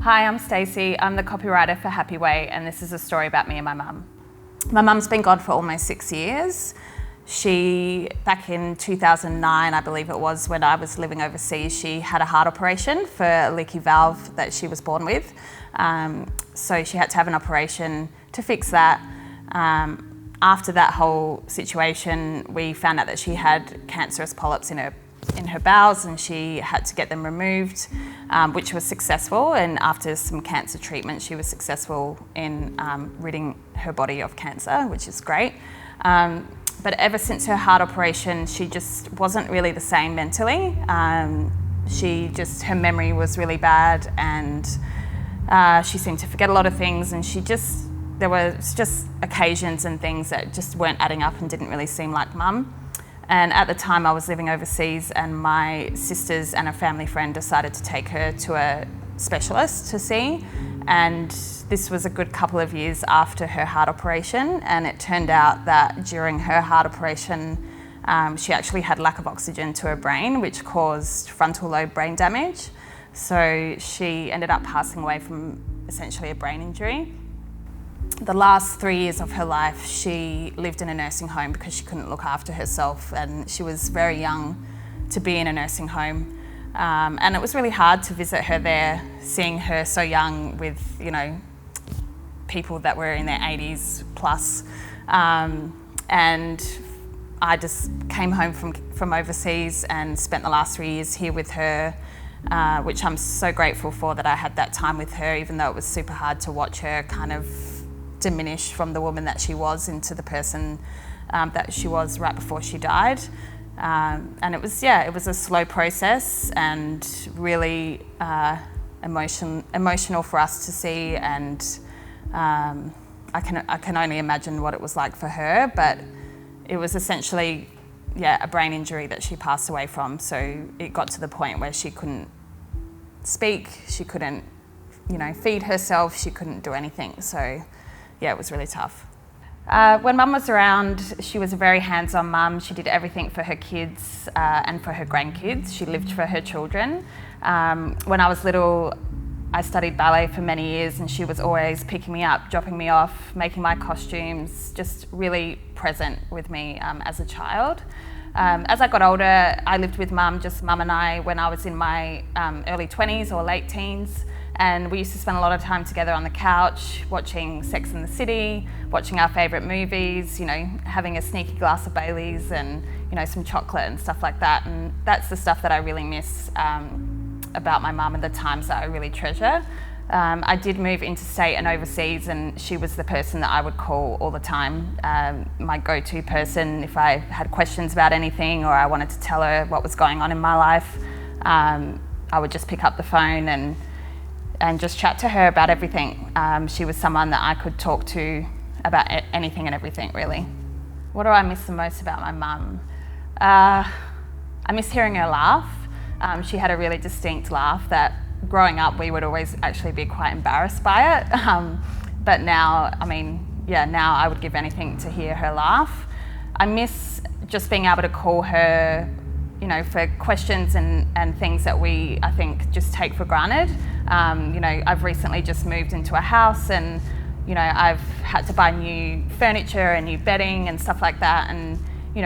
Hi, I'm Stacey. I'm the copywriter for Happy Way, and this is a story about me and my mum. My mum's been gone for almost 6 years. She, back in 2009, I believe it was, when I was living overseas, she had a heart operation for a leaky valve that she was born with. So she had to have an operation to fix that. After that whole situation, we found out that she had cancerous polyps in her bowels, and she had to get them removed, which was successful. And after some cancer treatment, she was successful in ridding her body of cancer, which is great. But ever since her heart operation, she just wasn't really the same mentally. Her memory was really bad, and she seemed to forget a lot of things, and there was just occasions and things that just weren't adding up and didn't really seem like mum. And at the time I was living overseas, and my sisters and a family friend decided to take her to a specialist to see. And this was a good couple of years after her heart operation, and it turned out that during her heart operation, she actually had lack of oxygen to her brain, which caused frontal lobe brain damage. So she ended up passing away from essentially a brain injury. The last 3 years of her life, she lived in a nursing home because she couldn't look after herself, and she was very young to be in a nursing home. And it was really hard to visit her there, seeing her so young with, people that were in their 80s plus. And I just came home from overseas and spent the last 3 years here with her, which I'm so grateful for, that I had that time with her, even though it was super hard to watch her kind of diminish from the woman that she was into the person that she was right before she died. And it was a slow process, and really emotional for us to see. And I can only imagine what it was like for her, but it was essentially a brain injury that she passed away from. So it got to the point where she couldn't speak, she couldn't feed herself, she couldn't do anything. So it was really tough. When mum was around, she was a very hands-on mum. She did everything for her kids and for her grandkids. She lived for her children. When I was little, I studied ballet for many years, and she was always picking me up, dropping me off, making my costumes, just really present with me as a child. As I got older, I lived with mum, just mum and I, when I was in my early 20s or late teens. And we used to spend a lot of time together on the couch, watching Sex and the City, watching our favourite movies, having a sneaky glass of Baileys and, some chocolate and stuff like that. And that's the stuff that I really miss about my mum, and the times that I really treasure. I did move interstate and overseas, and she was the person that I would call all the time, my go-to person if I had questions about anything, or I wanted to tell her what was going on in my life. I would just pick up the phone and just chat to her about everything. She was someone that I could talk to about anything and everything, really. What do I miss the most about my mum? I miss hearing her laugh. She had a really distinct laugh that, growing up, we would always actually be quite embarrassed by it. But now, now I would give anything to hear her laugh. I miss just being able to call her, for questions and things that we, I think, just take for granted. I've recently just moved into a house, and, I've had to buy new furniture and new bedding and stuff like that. And,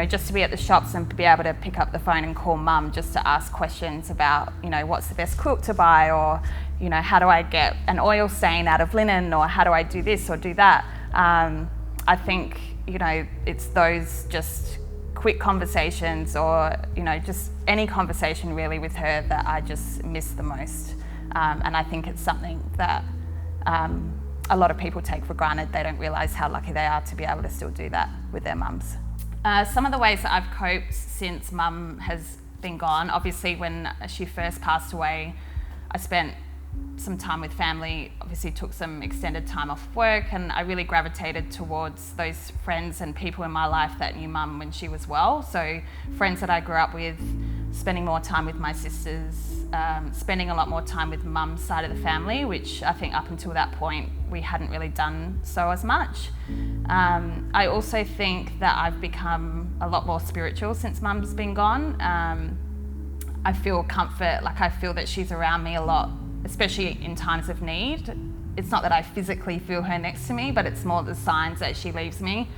just to be at the shops and be able to pick up the phone and call mum just to ask questions about, what's the best quilt to buy, or, how do I get an oil stain out of linen, or how do I do this or do that. I think, it's those just quick conversations, or just any conversation really with her, that I just miss the most. And I think it's something that a lot of people take for granted. They don't realise how lucky they are to be able to still do that with their mums. Some of the ways that I've coped since mum has been gone, obviously when she first passed away, I spent some time with family, obviously took some extended time off work, and I really gravitated towards those friends and people in my life that knew mum when she was well. So friends that I grew up with, spending more time with my sisters, spending a lot more time with mum's side of the family, which I think up until that point we hadn't really done so as much. I also think that I've become a lot more spiritual since mum's been gone. I feel comfort, like I feel that she's around me a lot especially in times of need. It's not that I physically feel her next to me, but it's more the signs that she leaves me.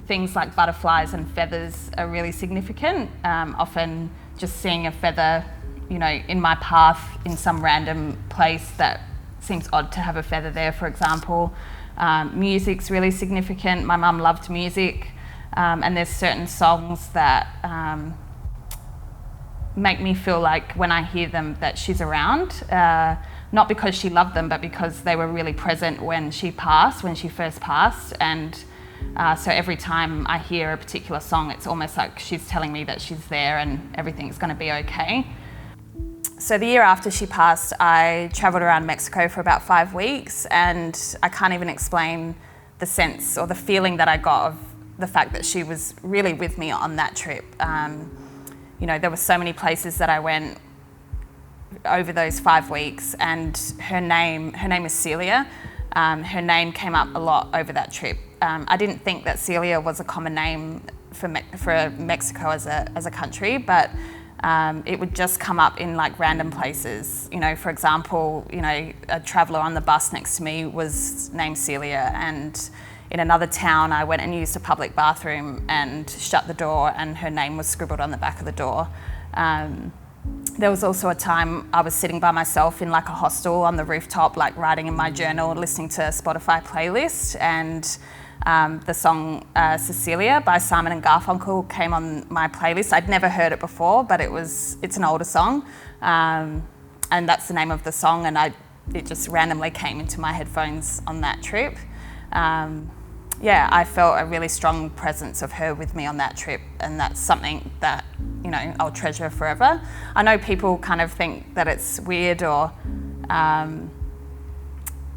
Things like butterflies and feathers are really significant. Often just seeing a feather, in my path in some random place that seems odd to have a feather there, for example. Music's really significant. My mum loved music, and there's certain songs that make me feel like when I hear them that she's around. Not because she loved them, but because they were really present when she first passed. And so every time I hear a particular song, it's almost like she's telling me that she's there and everything's going to be okay. So the year after she passed, I travelled around Mexico for about 5 weeks, and I can't even explain the sense or the feeling that I got of the fact that she was really with me on that trip. There were so many places that I went over those 5 weeks, and her name is Celia. Her name came up a lot over that trip. I didn't think that Celia was a common name for Mexico as a country, but it would just come up in like random places. For example, a traveller on the bus next to me was named Celia, and in another town I went and used a public bathroom and shut the door, and her name was scribbled on the back of the door. There was also a time I was sitting by myself in like a hostel on the rooftop, like writing in my journal, listening to a Spotify playlist, and the song Cecilia by Simon and Garfunkel came on my playlist. I'd never heard it before, but it's an older song, and that's the name of the song, and it just randomly came into my headphones on that trip. I felt a really strong presence of her with me on that trip, and that's something that I'll treasure forever. I know people kind of think that it's weird, or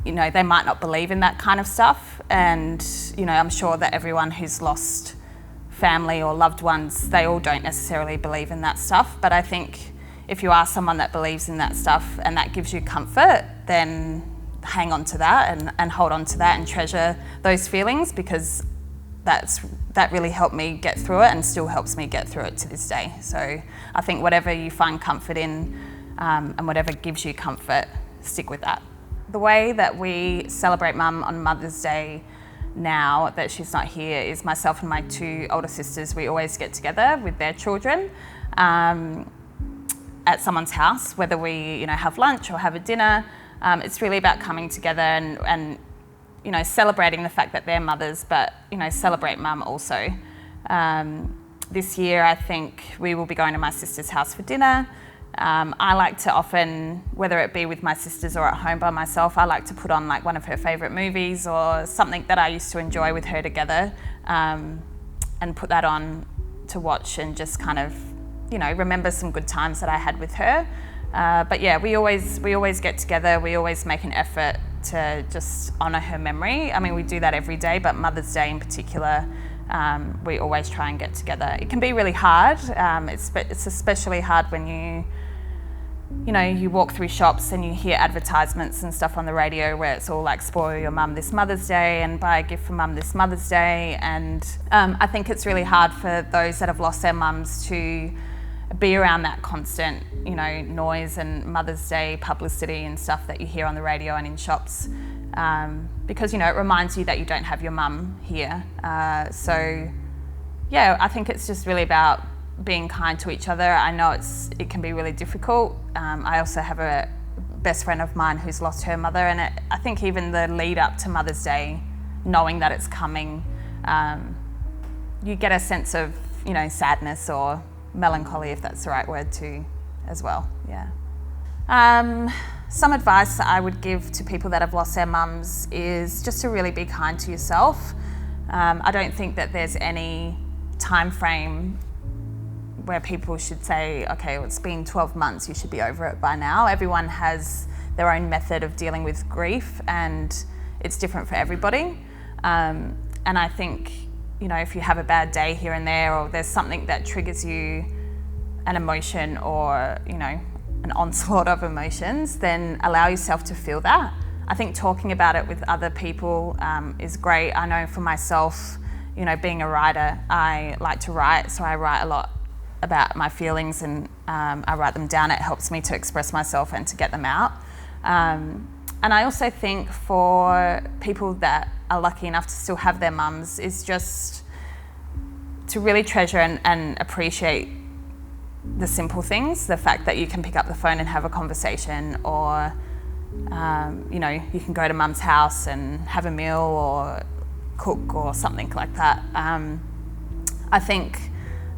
they might not believe in that kind of stuff, and I'm sure that everyone who's lost family or loved ones, they all don't necessarily believe in that stuff. But I think if you are someone that believes in that stuff and that gives you comfort, then hang on to that and hold on to that and treasure those feelings, because that really helped me get through it and still helps me get through it to this day. So I think whatever you find comfort in, and whatever gives you comfort, stick with that. The way that we celebrate Mum on Mother's Day now that she's not here is myself and my 2 older sisters. We always get together with their children at someone's house, whether we have lunch or have a dinner. It's really about coming together and celebrating the fact that they're mothers, but celebrate Mum also. This year I think we will be going to my sister's house for dinner. I like to often, whether it be with my sisters or at home by myself, I like to put on like one of her favourite movies or something that I used to enjoy with her together, and put that on to watch and just kind of remember some good times that I had with her. But yeah, we always get together. We always make an effort to just honour her memory. I mean, we do that every day, but Mother's Day in particular, we always try and get together. It can be really hard. It's especially hard when you walk through shops and you hear advertisements and stuff on the radio where it's all like, spoil your mum this Mother's Day and buy a gift for Mum this Mother's Day. And I think it's really hard for those that have lost their mums to be around that constant, noise and Mother's Day publicity and stuff that you hear on the radio and in shops, because, it reminds you that you don't have your mum here. So, yeah, I think it's just really about being kind to each other. I know it can be really difficult. I also have a best friend of mine who's lost her mother, and I think even the lead up to Mother's Day, knowing that it's coming, you get a sense of, sadness or melancholy, if that's the right word too, as well. Yeah. Some advice that I would give to people that have lost their mums is just to really be kind to yourself. I don't think that there's any time frame where people should say, okay, well, it's been 12 months, you should be over it by now. Everyone has their own method of dealing with grief, and it's different for everybody. And I think, if you have a bad day here and there, or there's something that triggers you an emotion or, an onslaught of emotions, then allow yourself to feel that. I think talking about it with other people is great. I know for myself, being a writer, I like to write, so I write a lot about my feelings and I write them down. It helps me to express myself and to get them out. And I also think for people that are lucky enough to still have their mums is just to really treasure and appreciate the simple things, the fact that you can pick up the phone and have a conversation, or you can go to mum's house and have a meal or cook or something like that. I think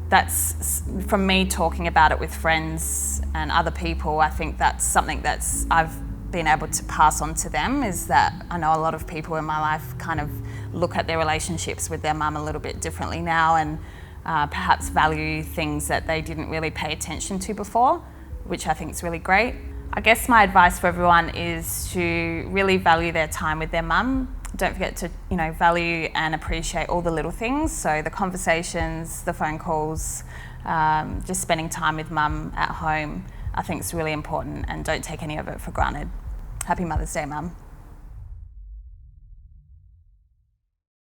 that's, from me talking about it with friends and other people, I think that's something that's I've been able to pass on to them, is that I know a lot of people in my life kind of look at their relationships with their mum a little bit differently now, and perhaps value things that they didn't really pay attention to before, which I think is really great. I guess my advice for everyone is to really value their time with their mum. Don't forget to, value and appreciate all the little things. So the conversations, the phone calls, just spending time with mum at home, I think is really important, and don't take any of it for granted. Happy Mother's Day, Mum.